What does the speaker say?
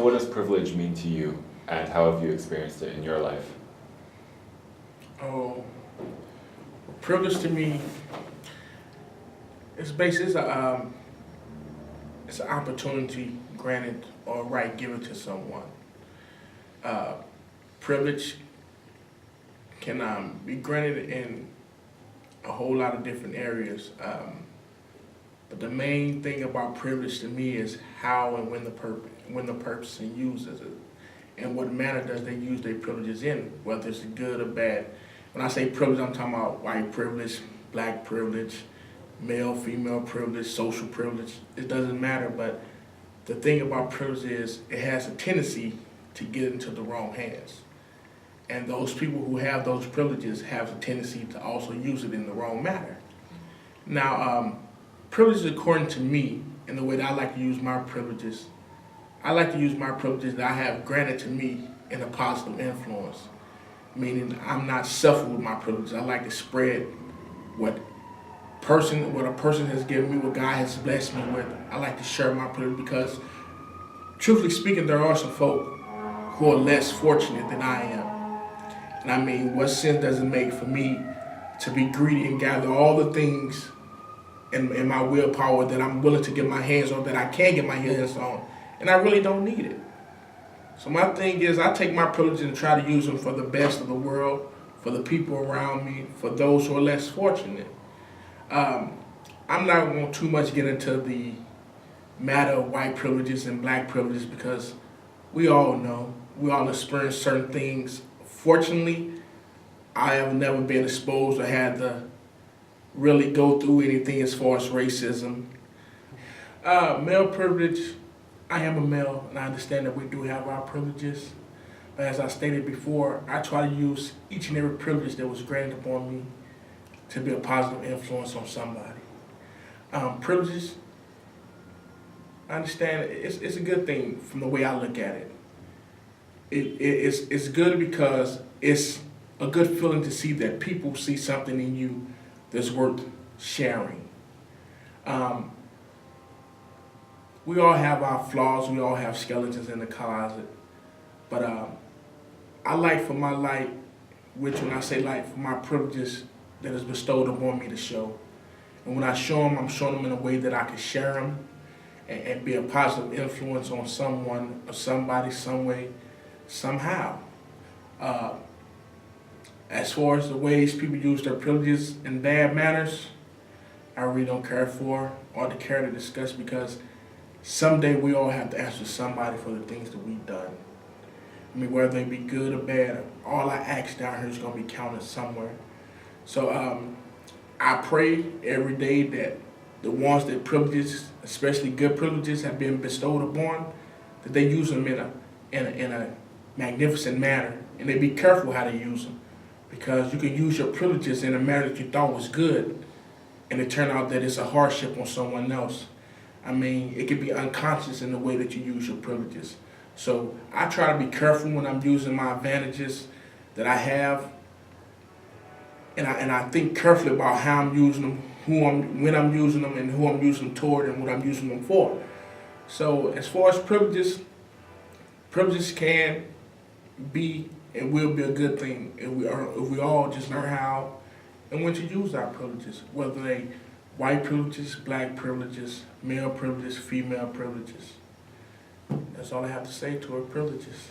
what does privilege mean to you, and how have you experienced it in your life? Oh, privilege to me is basically it's an opportunity granted or a right given to someone. Privilege can be granted in a whole lot of different areas. But the main thing about privilege to me is how and when the person uses it, and what manner does they use their privileges in, whether it's good or bad. When I say privilege, I'm talking about white privilege, black privilege, male, female privilege, social privilege. It doesn't matter, but the thing about privilege is it has a tendency to get into the wrong hands. And those people who have those privileges have a tendency to also use it in the wrong manner. Now, privileges, according to me, and the way that I like to use my privileges, I like to use my privileges that I have granted to me in a positive influence, meaning I'm not selfish with my privileges. I like to spread what a person has given me, what God has blessed me with. I like to share my privilege because, truthfully speaking, there are some folk who are less fortunate than I am. And I mean, what sense does it make for me to be greedy and gather all the things in my willpower that I'm willing to get my hands on, that I can get my hands on, and I really don't need it. So my thing is, I take my privileges and try to use them for the best of the world, for the people around me, for those who are less fortunate. I'm not going to too much get into the matter of white privileges and black privileges because we all know, we all experience certain things. Fortunately, I have never been exposed or had to really go through anything as far as racism. Male privilege, I am a male and I understand that we do have our privileges. But as I stated before, I try to use each and every privilege that was granted upon me to be a positive influence on somebody. Privileges, I understand it's a good thing from the way I look at it. It's good because it's a good feeling to see that people see something in you that's worth sharing. We all have our flaws, we all have skeletons in the closet, but I like for my light, which when I say light, for my privileges that is bestowed upon me to show. And when I show them, I'm showing them in a way that I can share them and be a positive influence on someone or somebody, some way, somehow. As far as the ways people use their privileges in bad manners, I really don't care for or to care to discuss because someday we all have to answer somebody for the things that we've done. I mean, whether they be good or bad, all our acts down here is going to be counted somewhere. So I pray every day that the ones that privileges, especially good privileges, have been bestowed upon, that they use them in a magnificent manner, and they be careful how they use them, because you can use your privileges in a manner that you thought was good, and it turned out that it's a hardship on someone else. I mean, it could be unconscious in the way that you use your privileges. So I try to be careful when I'm using my advantages that I have, and I think carefully about how I'm using them, when I'm using them, and who I'm using them toward, and what I'm using them for. So as far as privileges can be and will be a good thing if we all just learn how and when to use our privileges, whether they white privileges, black privileges, male privileges, female privileges. That's all I have to say toward privileges.